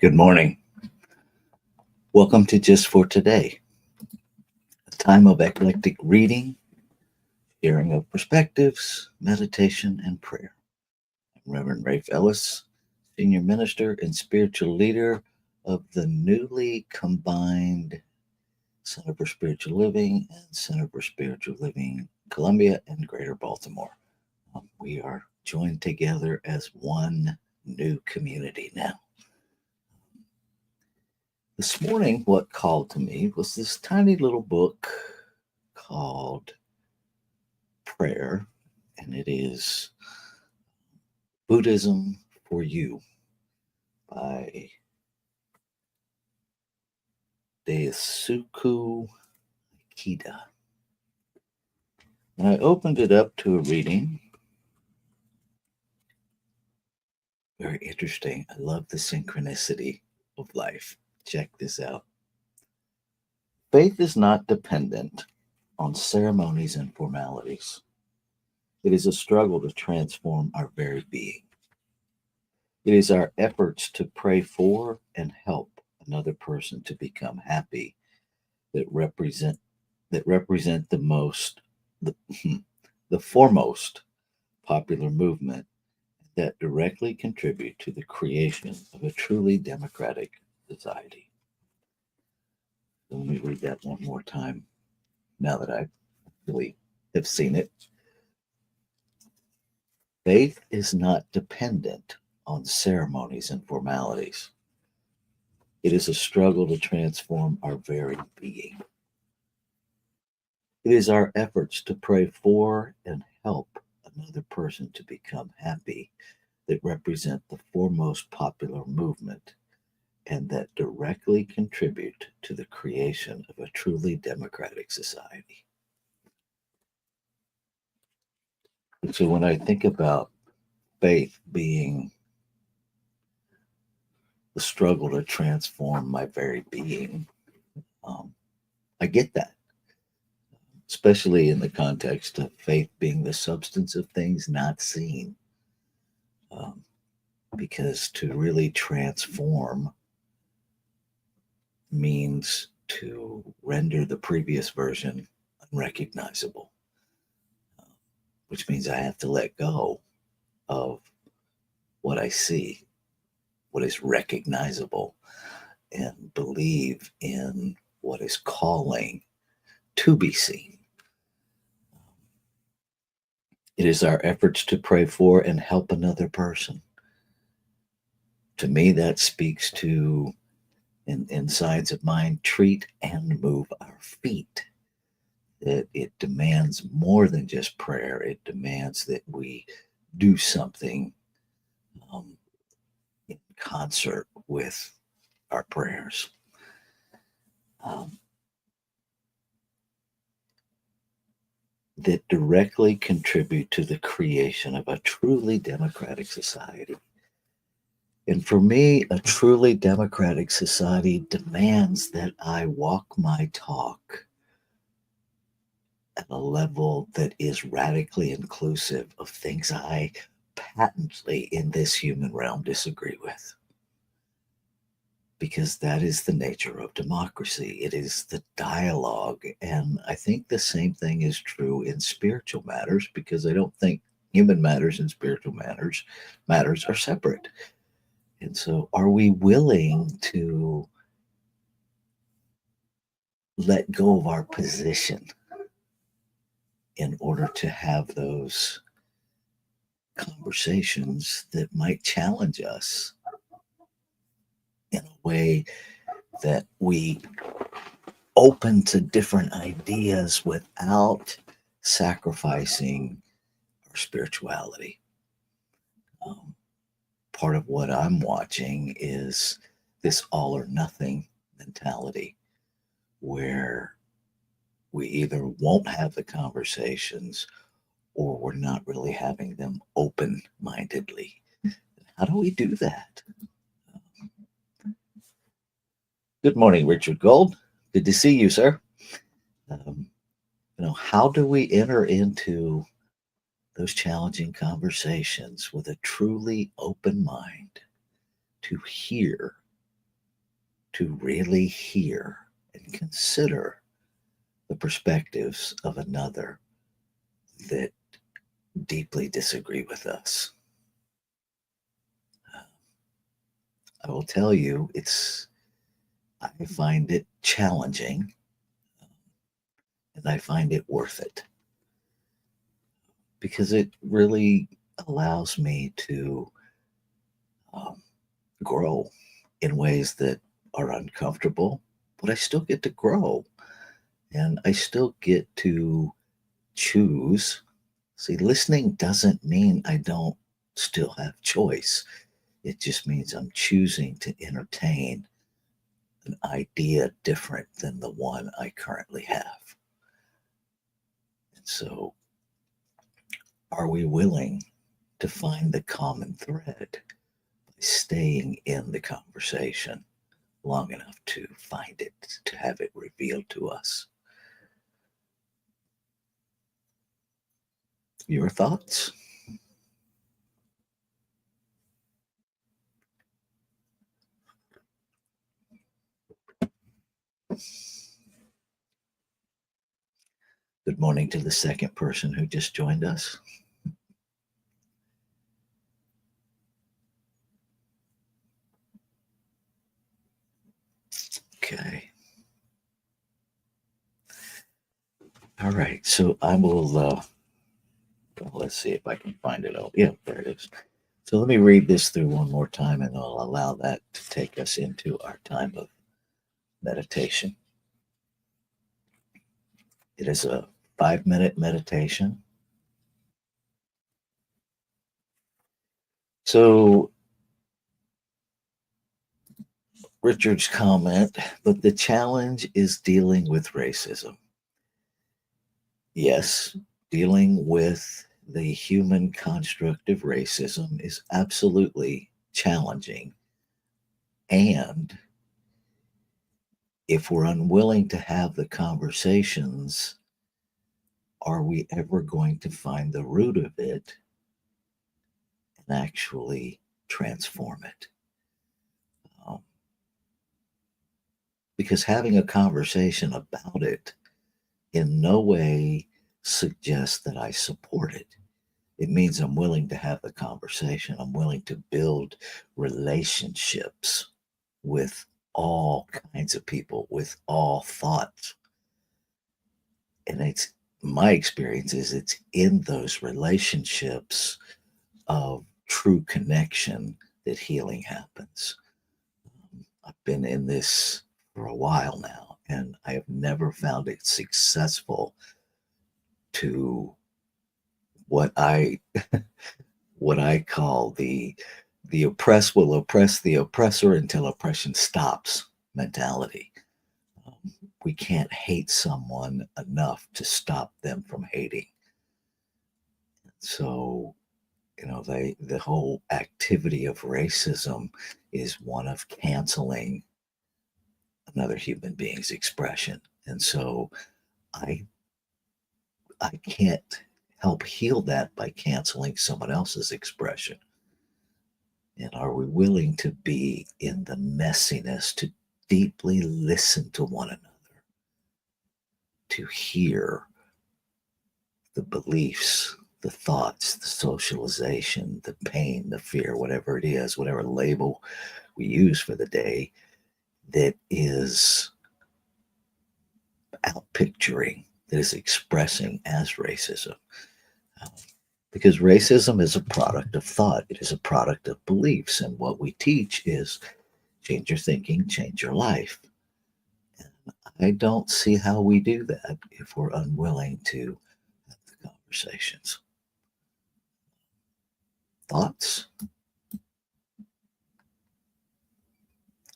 Good morning. Welcome to Just for Today, a time of eclectic reading, sharing of perspectives, meditation, and prayer. I'm Reverend Rafe Ellis, Senior Minister and Spiritual Leader of the newly combined Center for Spiritual Living and Center for Spiritual Living Columbia and Greater Baltimore. We are joined together as one new community now. This morning, what called to me was this tiny little book called Prayer, and it is Buddhism for You by Daisuke Ikeda. And I opened it up to a reading. Very interesting. I love the synchronicity of life. Check this out. Faith is not dependent on ceremonies and formalities. It is a struggle to transform our very being. It is our efforts to pray for and help another person to become happy that represent the most the, the foremost popular movement that directly contribute to the creation of a truly democratic society. So let me read that one more time now that I really have seen it. Faith is not dependent on ceremonies and formalities. It is a struggle to transform our very being. It is our efforts to pray for and help another person to become happy that represent the foremost popular movement and that directly contribute to the creation of a truly democratic society. And so when I think about faith being the struggle to transform my very being, I get that, especially in the context of faith being the substance of things not seen. Because to really transform means to render the previous version unrecognizable, which means I have to let go of what I see, what is recognizable, and believe in what is calling to be seen. It is our efforts to pray for and help another person. To me, that speaks to, in Sides of Mind, treat and move our feet. That it demands more than just prayer. It demands that we do something in concert with our prayers. That directly contribute to the creation of a truly democratic society. And for me, a truly democratic society demands that I walk my talk at a level that is radically inclusive of things I patently in this human realm disagree with. Because that is the nature of democracy. It is the dialogue. And I think the same thing is true in spiritual matters, because I don't think human matters and spiritual matters are separate. And so are we willing to let go of our position in order to have those conversations that might challenge us in a way that we open to different ideas without sacrificing our spirituality? Part of what I'm watching is this all or nothing mentality, where we either won't have the conversations or we're not really having them open-mindedly. How do we do that? Good morning, Richard Gold. Good to see you, sir. How do we enter into those challenging conversations with a truly open mind to hear to really hear and consider the perspectives of another that deeply disagree with us. I will tell you, I find it challenging and I find it worth it because it really allows me to um, grow in ways that are uncomfortable, but I still get to grow and I still get to choose. See, listening doesn't mean I don't still have choice. It just means I'm choosing to entertain an idea different than the one I currently have. And so, are we willing to find the common thread by staying in the conversation long enough to find it, to have it revealed to us? Your thoughts? Good morning to the second person who just joined us. Okay. All right. So I will, well, let's see if I can find it. Oh, yeah, there it is. So let me read this through one more time and I'll allow that to take us into our time of meditation. It is a 5-minute meditation. So, Richard's comment, but the challenge is dealing with racism. Yes, dealing with the human construct of racism is absolutely challenging. And if we're unwilling to have the conversations, are we ever going to find the root of it and actually transform it? Um, because having a conversation about it in no way suggests that I support it. It means I'm willing to have the conversation. I'm willing to build relationships with all kinds of people, with all thoughts. And it's my experience is it's in those relationships of true connection that healing happens. I've been in this for a while now, and I have never found it successful to what I what I call the oppressed will oppress the oppressor until oppression stops mentality. Um, we can't hate someone enough to stop them from hating. So, the whole activity of racism is one of canceling another human being's expression. And so I I can't help heal that by canceling someone else's expression. And are we willing to be in the messiness, to deeply listen to one another, to hear the beliefs, the thoughts, the socialization, the pain, the fear, whatever it is, whatever label we use for the day that is outpicturing, that is expressing as racism? Um, because racism is a product of thought, it is a product of beliefs. And what we teach is change your thinking, change your life. And I don't see how we do that if we're unwilling to have the conversations. Thoughts?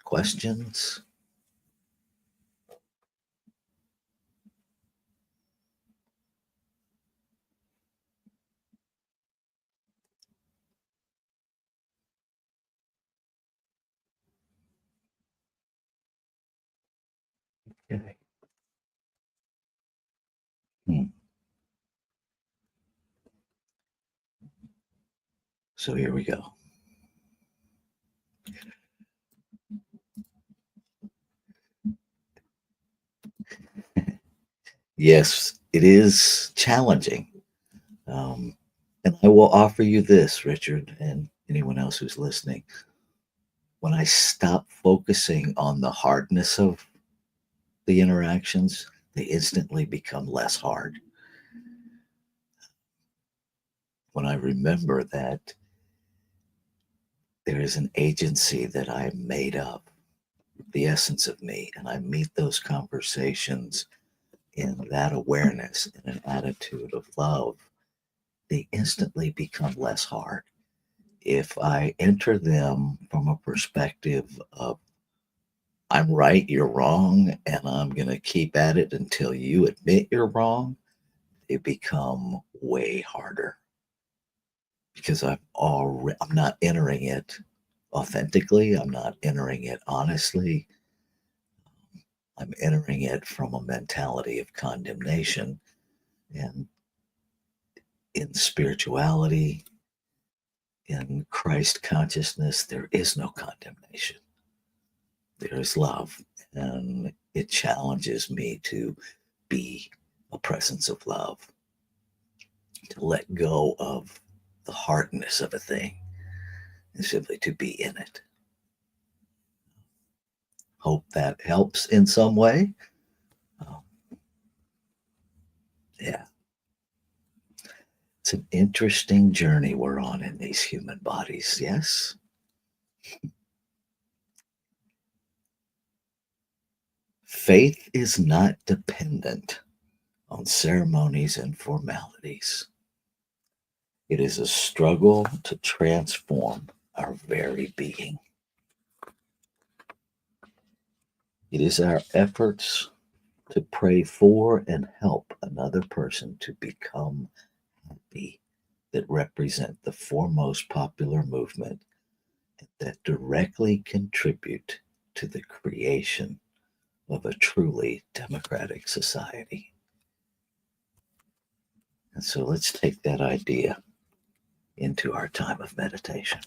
Questions? Okay. Hmm. So here we go. Yes, it is challenging. Um, and I will offer you this, Richard, and anyone else who's listening. When I stop focusing on the hardness of the interactions, they instantly become less hard. When I remember that there is an agency that I made up, the essence of me, and I meet those conversations in that awareness, in an attitude of love, they instantly become less hard. If I enter them from a perspective of, I'm right, you're wrong, and I'm going to keep at it until you admit you're wrong, they become way harder because I'm not entering it authentically. I'm not entering it honestly. I'm entering it from a mentality of condemnation. And in spirituality, in Christ consciousness, there is no condemnation. There is love. And it challenges me to be a presence of love, to let go of the hardness of a thing and simply to be in it. Hope that helps in some way. Um, yeah, it's an interesting journey we're on in these human bodies. Yes. Faith is not dependent on ceremonies and formalities. It is a struggle to transform our very being. It is our efforts to pray for and help another person to become happy that represent the foremost popular movement that directly contribute to the creation of a truly democratic society. And so let's take that idea into our time of meditation.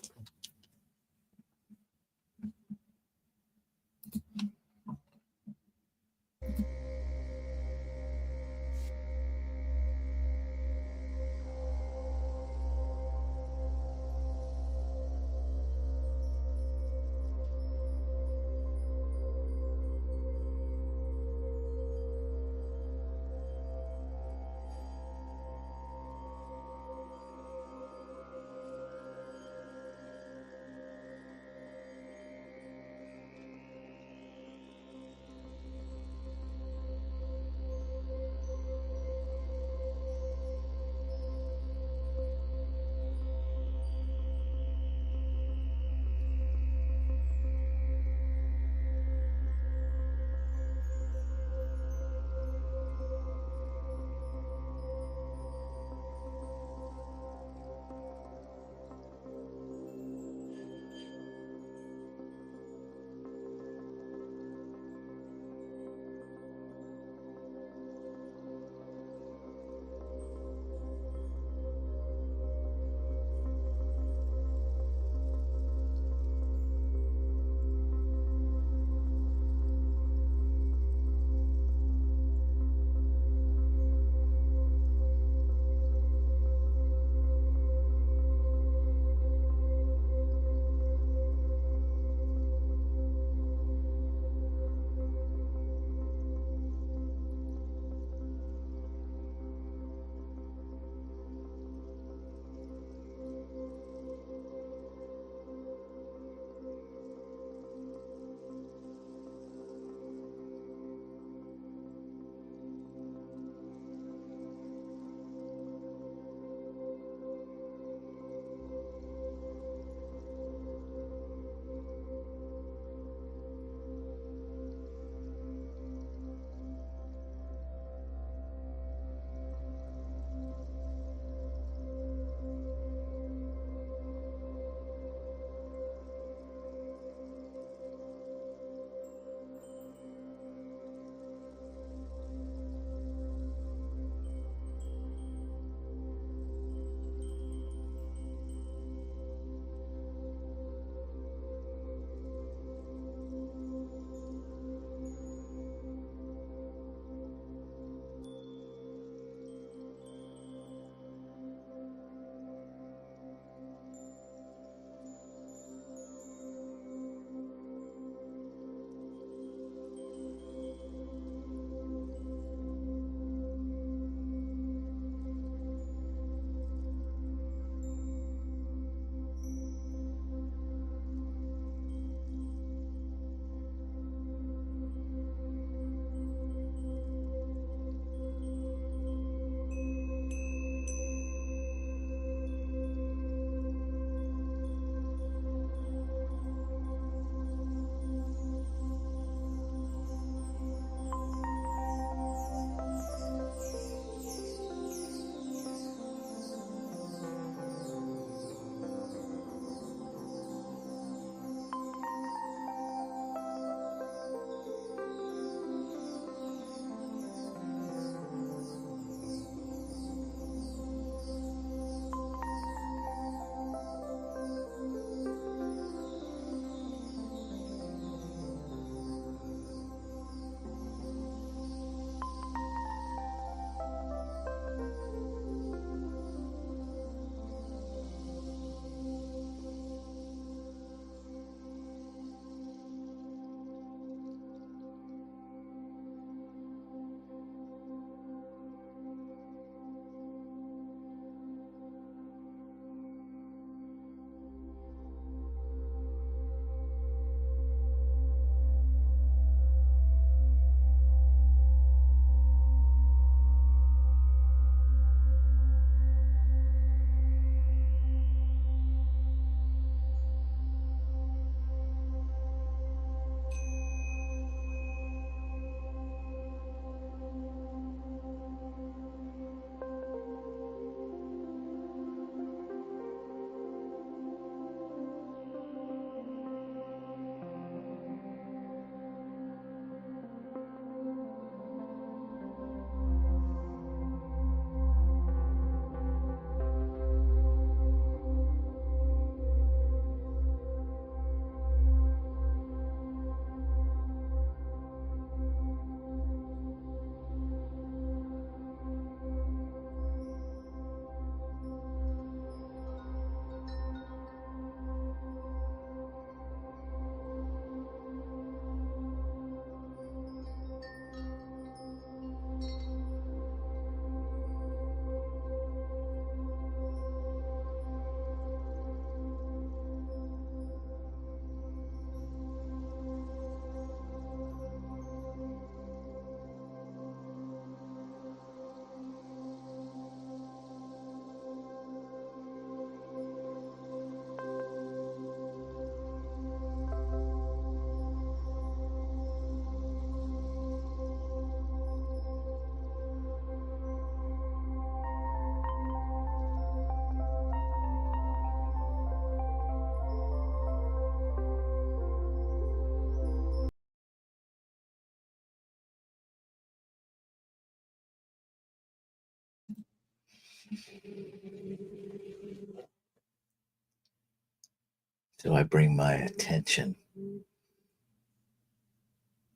So I bring my attention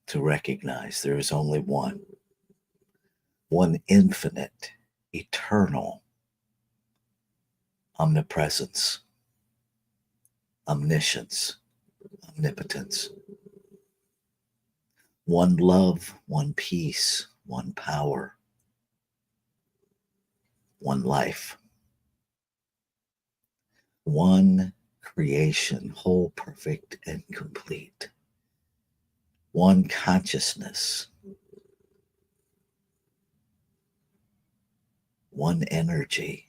to recognize there is only one infinite, eternal omnipresence, omniscience, omnipotence, one love, one peace, one power, one life, one creation, whole, perfect, and complete, one consciousness, one energy.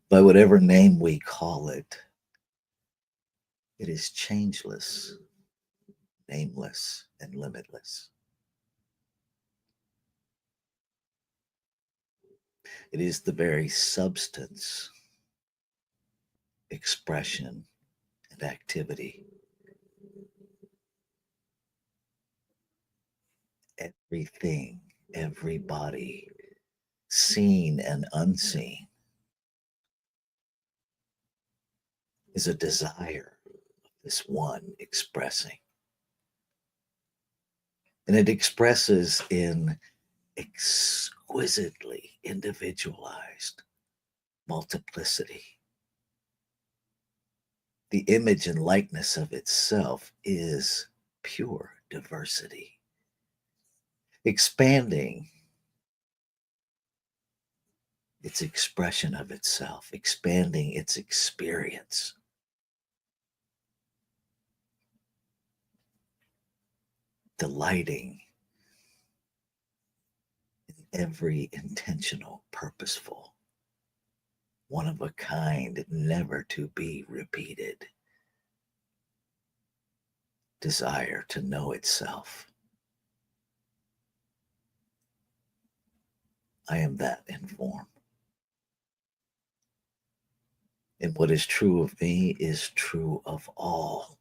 By whatever name we call it, it is changeless, nameless, and limitless. It is the very substance, expression, and activity. Everything, everybody, seen and unseen, is a desire of this one expressing. And it expresses in exquisitely individualized multiplicity. The image and likeness of itself is pure diversity, expanding its expression of itself, expanding its experience. Delighting in every intentional, purposeful, one of a kind, never to be repeated desire to know itself. I am that in form. And what is true of me is true of all.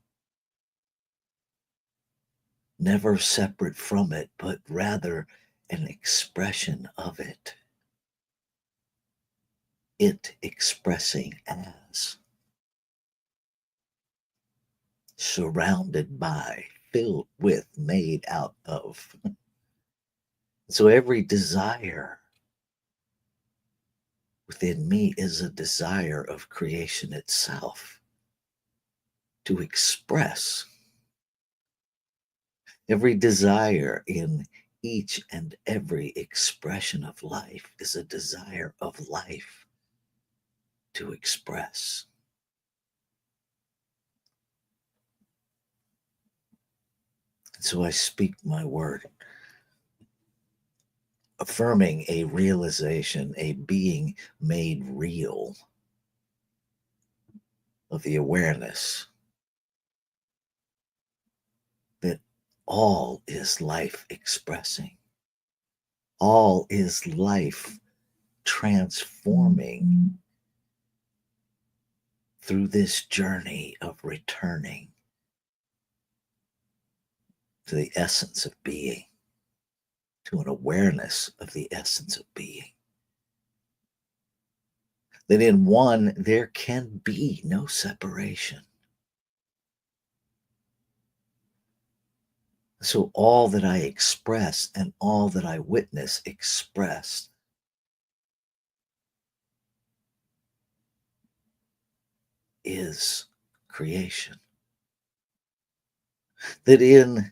Never separate from it, but rather an expression of it. It expressing as, surrounded by, filled with, made out of. So every desire within me is a desire of creation itself to express. Every desire in each and every expression of life is a desire of life to express. And so I speak my word, affirming a realization, a being made real of the awareness that all is life expressing, all is life transforming through this journey of returning to the essence of being, to an awareness of the essence of being. That in one, there can be no separation. So all that I express and all that I witness expressed is creation. That in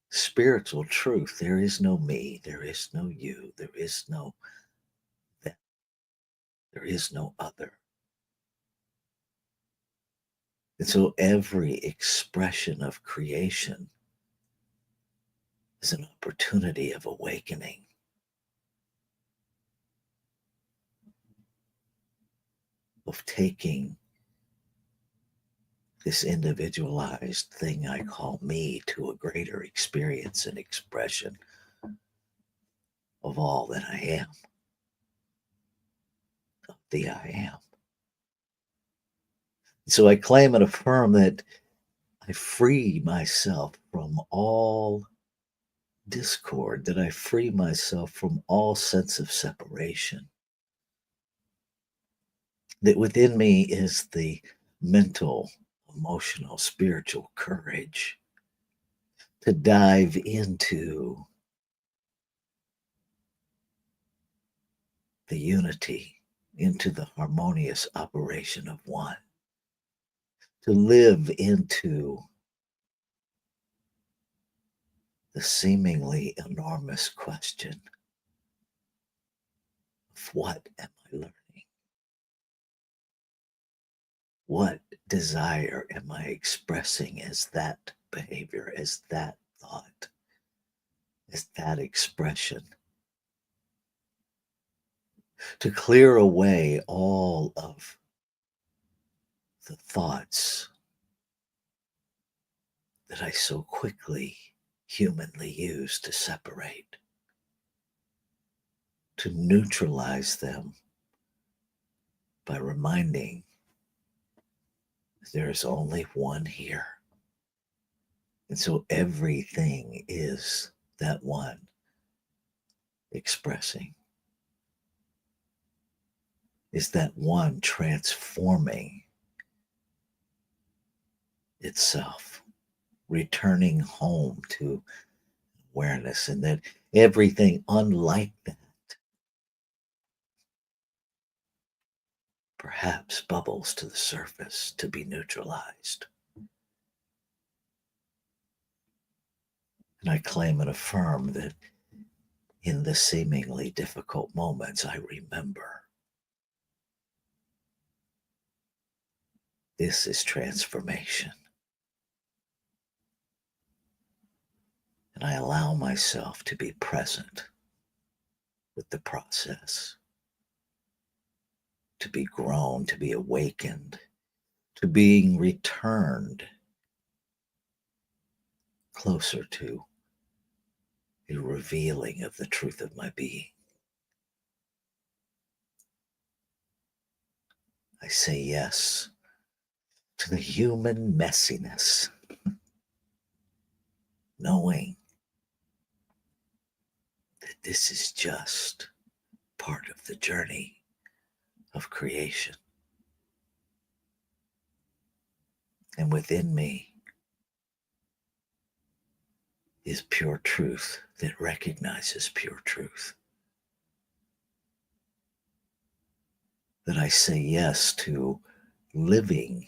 spiritual truth, there is no me, there is no you, there is no them, there is no other. And so every expression of creation is an opportunity of awakening. Of taking this individualized thing I call me to a greater experience and expression of all that I am, of the I am. So I claim and affirm that I free myself from all discord, that I free myself from all sense of separation, that within me is the mental, emotional, spiritual courage to dive into the unity, into the harmonious operation of one, to live into the seemingly enormous question of what am I learning? What desire am I expressing as that behavior, as that thought, as that expression? To clear away all of the thoughts that I so quickly humanly use to separate, to neutralize them by reminding there is only one here. And so everything is that one expressing, is that one transforming itself, returning home to awareness, and that everything unlike that perhaps bubbles to the surface to be neutralized. And I claim and affirm that in the seemingly difficult moments, I remember this is transformation. And I allow myself to be present with the process, to be grown, to be awakened, to being returned closer to a revealing of the truth of my being. I say yes to the human messiness, knowing that this is just part of the journey of creation. And within me is pure truth that recognizes pure truth. That I say yes to living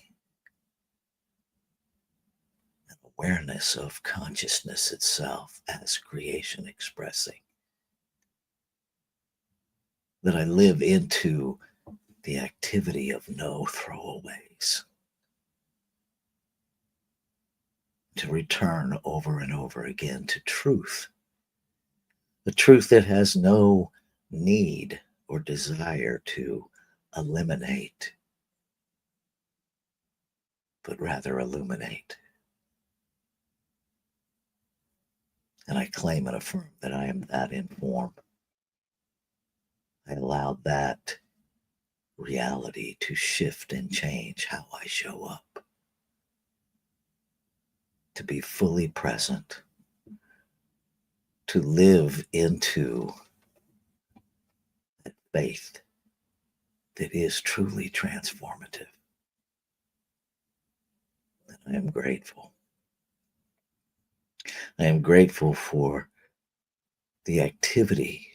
an awareness of consciousness itself as creation expressing. That I live into the activity of no throwaways. To return over and over again to truth. The truth that has no need or desire to eliminate, but rather illuminate. And I claim and affirm that I am that in form. I allow that reality to shift and change how I show up. To be fully present. To live into that faith that is truly transformative. And I am grateful. I am grateful for the activity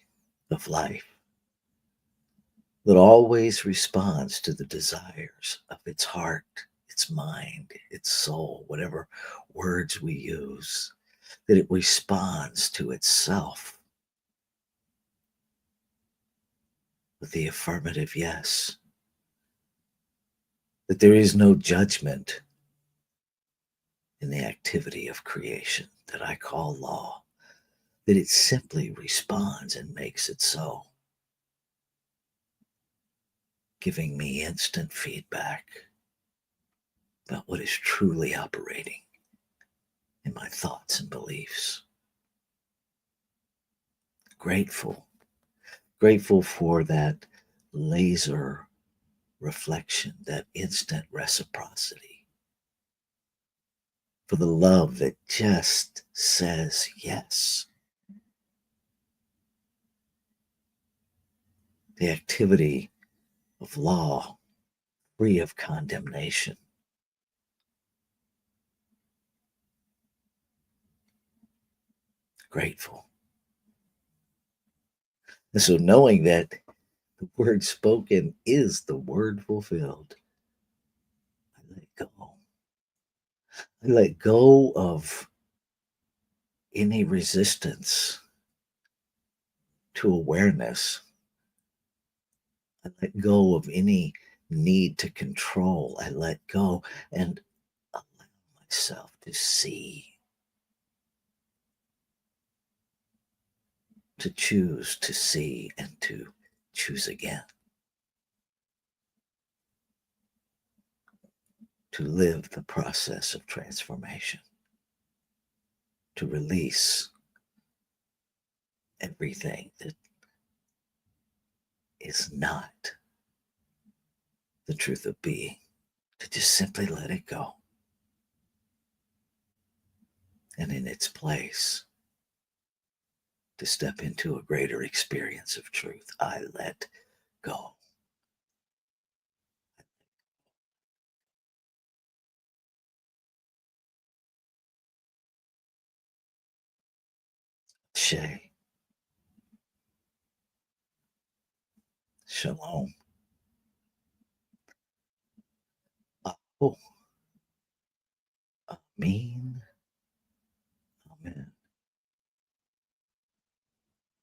of life that always responds to the desires of its heart, its mind, its soul, whatever words we use, that it responds to itself with the affirmative yes, that there is no judgment in the activity of creation that I call law, that it simply responds and makes it so, giving me instant feedback about what is truly operating in my thoughts and beliefs. Grateful, grateful for that laser reflection, that instant reciprocity, for the love that just says yes. the activity of law free of condemnation. Grateful. And so knowing that the word spoken is the word fulfilled, I let go. I let go of any resistance to awareness. I let go of any need to control. I let go and allow myself to see, to choose to see, and to choose again, to live the process of transformation, to release everything that is not the truth of being, to just simply let it go. And in its place, to step into a greater experience of truth. I let go. Shay, shalom. Oh, amen, amen.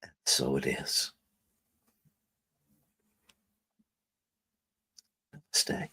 And so it is. Namaste.